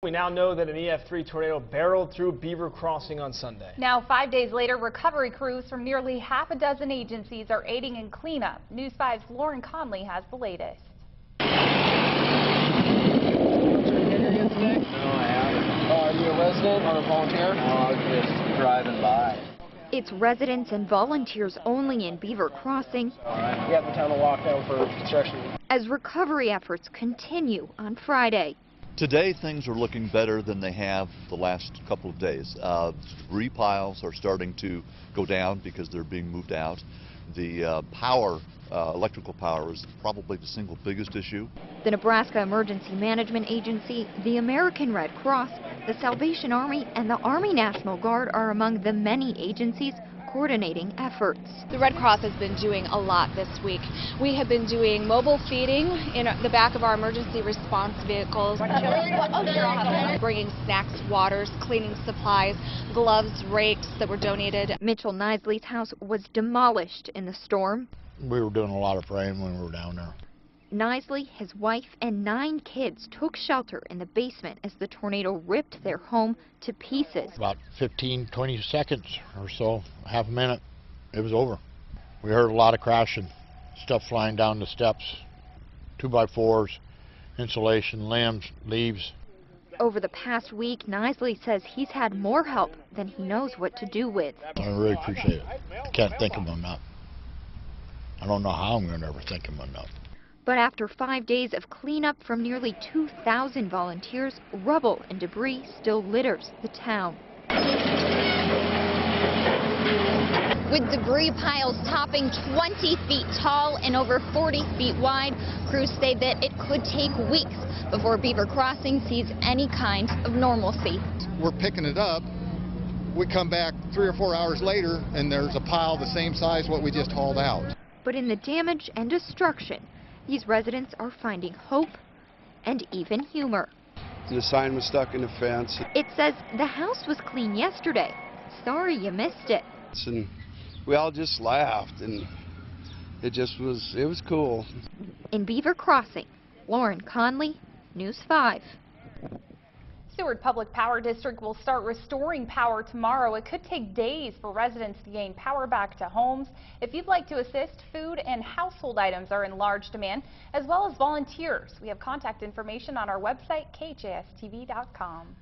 We now know that an EF3 tornado barreled through Beaver Crossing on Sunday. Now, 5 days later, recovery crews from nearly half a dozen agencies are aiding in cleanup. News 5's Lauren Conley has the latest. No, I haven't. Are you a resident or a volunteer? No, I was just driving by. It's residents and volunteers only in Beaver Crossing. We have the town of lockdown for construction. As recovery efforts continue on Friday. Today things are looking better than they have the last couple of days. Debris piles are starting to go down because they're being moved out. The electrical power is probably the single biggest issue. The Nebraska Emergency Management Agency, the American Red Cross, the Salvation Army, and the Army National Guard are among the many agencies coordinating efforts. The Red Cross has been doing a lot this week. We have been doing mobile feeding in the back of our emergency response vehicles, bringing snacks, waters, cleaning supplies, gloves, rakes that were donated. Mitchell Nisly's house was demolished in the storm. We were doing a lot of praying when we were down there. Nisly, his wife, and 9 kids took shelter in the basement as the tornado ripped their home to pieces. About 15, 20 seconds or so, half a minute, it was over. We heard a lot of crashing, stuff flying down the steps, 2x4s, insulation, limbs, leaves. Over the past week, Nisly says he's had more help than he knows what to do with. I really appreciate it. I can't thank him enough. I don't know how I'm going to ever thank him enough. But after 5 days of cleanup from nearly 2,000 volunteers, rubble and debris still litters the town. With debris piles topping 20 feet tall and over 40 feet wide, crews say that it could take weeks before Beaver Crossing sees any kind of normalcy. We're picking it up. We come back 3 or 4 hours later, and there's a pile the same size what we just hauled out. But in the damage and destruction, these residents are finding hope and even humor. The sign was stuck in the fence. It says the house was clean yesterday. Sorry you missed it. And we all just laughed, and it was cool. In Beaver Crossing, Lauren Conley, News 5. Seward Public Power District will start restoring power tomorrow. It could take days for residents to gain power back to homes. If you'd like to assist, food and household items are in large demand, as well as volunteers. We have contact information on our website, khstv.com.